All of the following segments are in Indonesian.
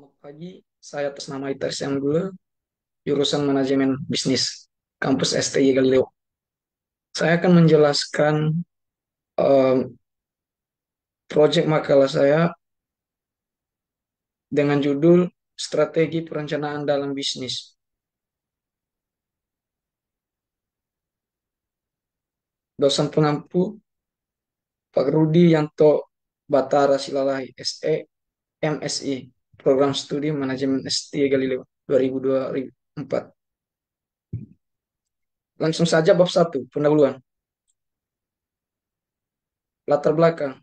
Selamat pagi, saya atas nama Iter Sianggule, jurusan Manajemen Bisnis, kampus STI Galileo. Saya akan menjelaskan em, proyek makalah saya dengan judul Strategi Perencanaan dalam Bisnis. Dosen pengampu Pak Rudi Yanto Batara Silalahi, SE, MSI, Program Studi Manajemen STI Galileo 2024. Langsung saja bab 1, pendahuluan. Latar belakang.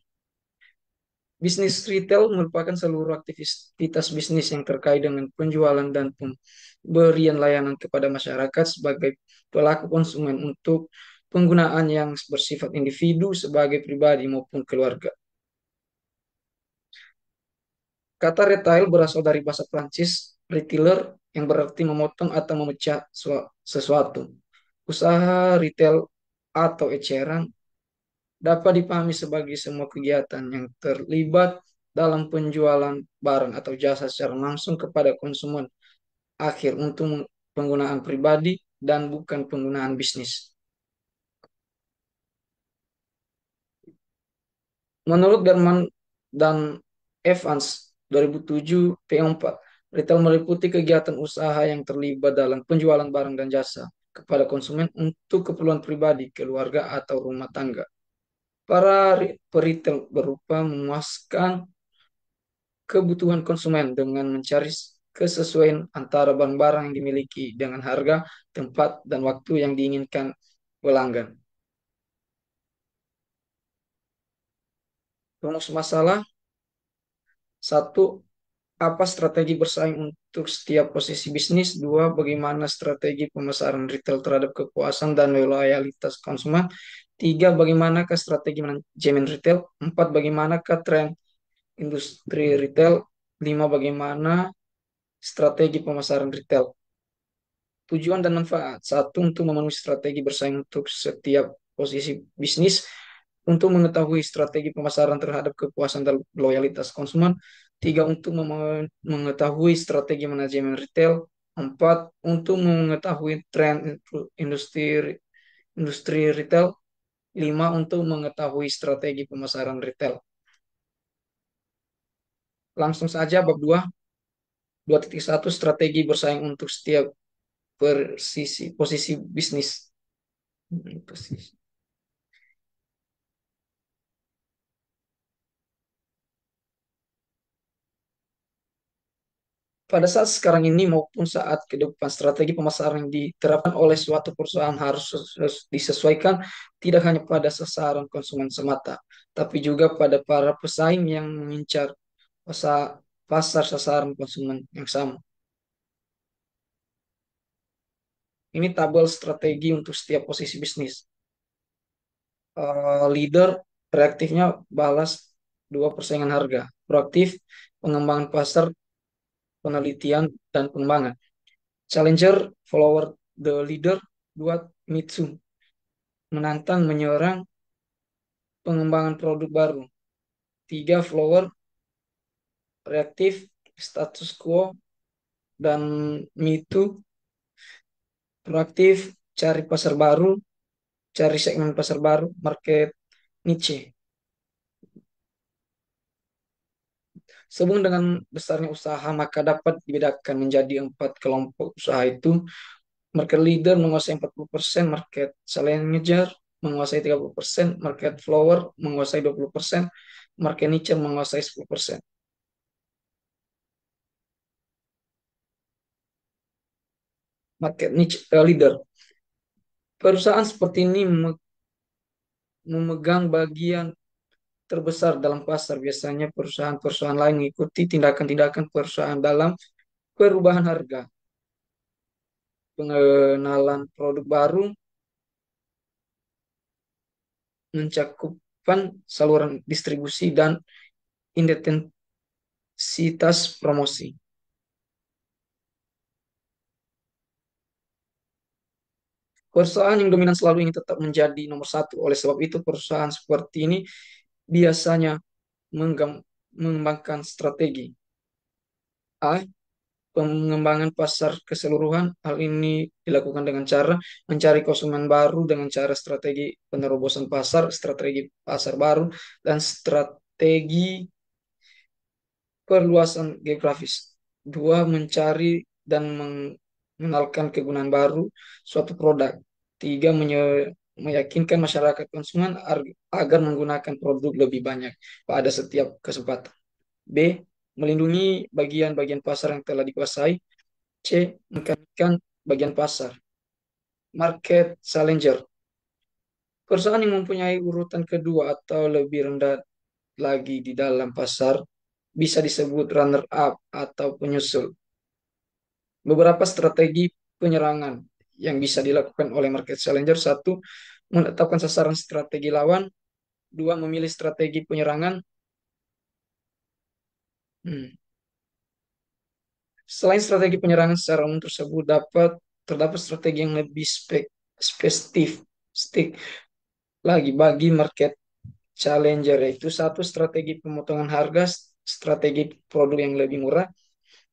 Bisnis retail merupakan seluruh aktivitas bisnis yang terkait dengan penjualan dan pemberian layanan kepada masyarakat sebagai pelaku konsumen untuk penggunaan yang bersifat individu sebagai pribadi maupun keluarga. Kata retail berasal dari bahasa Prancis retailer yang berarti memotong atau memecah sesuatu. Usaha retail atau eceran dapat dipahami sebagai semua kegiatan yang terlibat dalam penjualan barang atau jasa secara langsung kepada konsumen akhir untuk penggunaan pribadi dan bukan penggunaan bisnis. Menurut Derman dan Evans 2007 P4, retail meliputi kegiatan usaha yang terlibat dalam penjualan barang dan jasa kepada konsumen untuk keperluan pribadi, keluarga, atau rumah tangga. Para peritel berupa memuaskan kebutuhan konsumen dengan mencari kesesuaian antara barang-barang yang dimiliki dengan harga, tempat, dan waktu yang diinginkan pelanggan. Rumus masalah. Satu, apa strategi bersaing untuk setiap posisi bisnis? Dua, bagaimana strategi pemasaran retail terhadap kepuasan dan loyalitas konsumen? Tiga, bagaimanakah strategi manajemen retail? Empat, bagaimanakah tren industri retail? Lima, bagaimana strategi pemasaran retail? Tujuan dan manfaat. Satu, untuk memenuhi strategi bersaing untuk setiap posisi bisnis. Untuk mengetahui strategi pemasaran terhadap kepuasan dan loyalitas konsumen. Tiga, untuk mengetahui strategi manajemen retail. Empat, untuk mengetahui tren industri industri retail. Lima, untuk mengetahui strategi pemasaran retail. Langsung saja bab 2, 2.1, strategi bersaing untuk setiap posisi bisnis. Posisi. Pada saat sekarang ini maupun saat ke depan, strategi pemasaran yang diterapkan oleh suatu perusahaan harus disesuaikan tidak hanya pada sasaran konsumen semata, tapi juga pada para pesaing yang mengincar pasar, pasar sasaran konsumen yang sama. Ini tabel strategi untuk setiap posisi bisnis. Leader, reaktifnya balas dua persaingan harga. Proaktif, pengembangan pasar, penelitian, dan pengembangan. Challenger, follower the leader. Dua, Mitsu, menantang, menyerang, pengembangan produk baru. Tiga, follower, reaktif, status quo. Dan Mitu, proaktif, cari pasar baru, cari segmen pasar baru, market niche. Sehubungan dengan besarnya usaha, maka dapat dibedakan menjadi 4 kelompok usaha itu. Market leader menguasai 40%, market challenger menguasai 30%, market follower menguasai 20%, market niche menguasai 10%. Market niche leader. Perusahaan seperti ini memegang bagian terbesar dalam pasar. Biasanya perusahaan-perusahaan lain mengikuti tindakan-tindakan perusahaan dalam perubahan harga, pengenalan produk baru, mencakupan saluran distribusi, dan intensitas promosi. Perusahaan yang dominan selalu ingin tetap menjadi nomor satu. Oleh sebab itu, perusahaan seperti ini biasanya mengembangkan strategi. A. Pengembangan pasar keseluruhan. Hal ini dilakukan dengan cara mencari konsumen baru dengan cara strategi penerobosan pasar, strategi pasar baru, dan strategi perluasan geografis. Dua, mencari dan mengenalkan kegunaan baru suatu produk. Tiga, meyakinkan masyarakat konsumen agar menggunakan produk lebih banyak pada setiap kesempatan. B. Melindungi bagian-bagian pasar yang telah dikuasai. C. Menekankan bagian pasar. Market challenger. Perusahaan yang mempunyai urutan kedua atau lebih rendah lagi di dalam pasar bisa disebut runner up atau penyusul. Beberapa strategi penyerangan yang bisa dilakukan oleh market challenger. Satu, menetapkan sasaran strategi lawan. Dua, memilih strategi penyerangan. Hmm. Selain strategi penyerangan secara umum tersebut, terdapat strategi yang lebih spesifik lagi bagi market challenger, yaitu satu, strategi pemotongan harga, strategi produk yang lebih murah,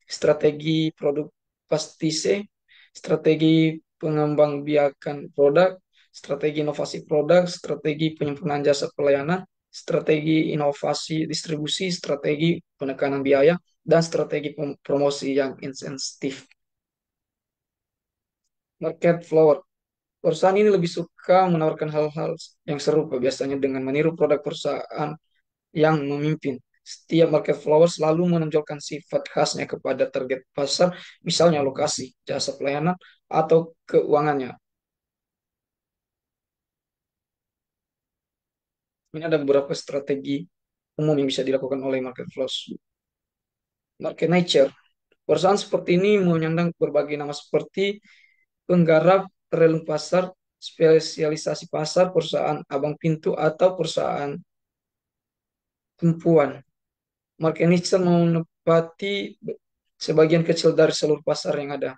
strategi produk pastise, strategi pengembangbiakan produk, strategi inovasi produk, strategi penyempurnaan jasa pelayanan, strategi inovasi distribusi, strategi penekanan biaya, dan strategi promosi yang insentif. Market flower. Perusahaan ini lebih suka menawarkan hal-hal yang serupa, biasanya dengan meniru produk perusahaan yang memimpin. Setiap market flower selalu menonjolkan sifat khasnya kepada target pasar, misalnya lokasi, jasa pelayanan, atau keuangannya. Ini ada beberapa strategi umum yang bisa dilakukan oleh market flows. Market nature. Perusahaan seperti ini menyandang berbagai nama seperti penggarap, relung pasar, spesialisasi pasar, perusahaan abang pintu, atau perusahaan tumpuan. Market nature menepati sebagian kecil dari seluruh pasar yang ada.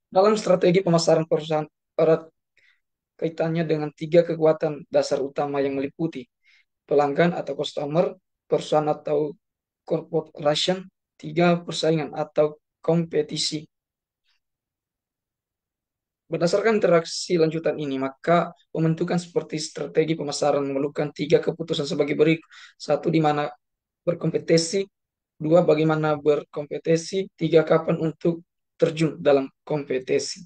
Dalam strategi pemasaran perusahaan erat kaitannya dengan tiga kekuatan dasar utama yang meliputi pelanggan atau customer, perusahaan atau corporation, tiga, persaingan atau kompetisi. Berdasarkan interaksi lanjutan ini, maka pembentukan seperti strategi pemasaran memerlukan tiga keputusan sebagai berikut. Satu, di mana berkompetisi. Dua, bagaimana berkompetisi. Tiga, kapan untuk terjun dalam kompetisi.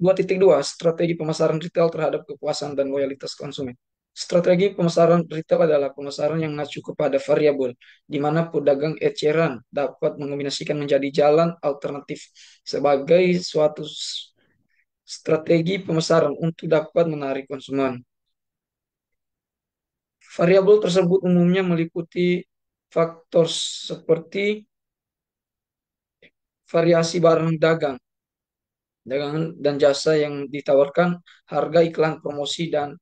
2.2, strategi pemasaran retail terhadap kepuasan dan loyalitas konsumen. Strategi pemasaran retail adalah pemasaran yang mengacu kepada variabel, di mana pedagang eceran dapat mengombinasikan menjadi jalan alternatif sebagai suatu strategi pemasaran untuk dapat menarik konsumen. Variabel tersebut umumnya meliputi faktor seperti variasi barang dagangan dan jasa yang ditawarkan, harga iklan promosi dan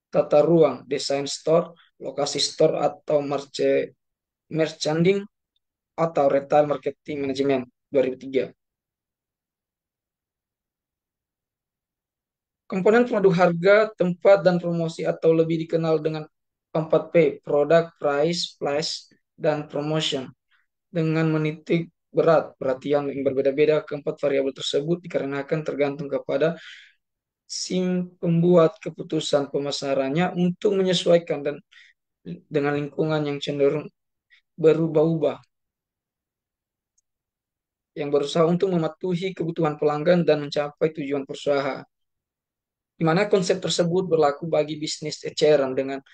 tata ruang, desain store, lokasi store atau merchandising atau retail marketing management 2003. Komponen produk harga, tempat, dan promosi atau lebih dikenal dengan 4P, product, price, place, dan promotion. Dengan menitik berat perhatian yang berbeda-beda, keempat variabel tersebut dikarenakan tergantung kepada si pembuat keputusan pemasarannya untuk menyesuaikan dan dengan lingkungan yang cenderung berubah-ubah, yang berusaha untuk mematuhi kebutuhan pelanggan dan mencapai tujuan perusahaan. Di mana konsep tersebut berlaku bagi bisnis eceran dengan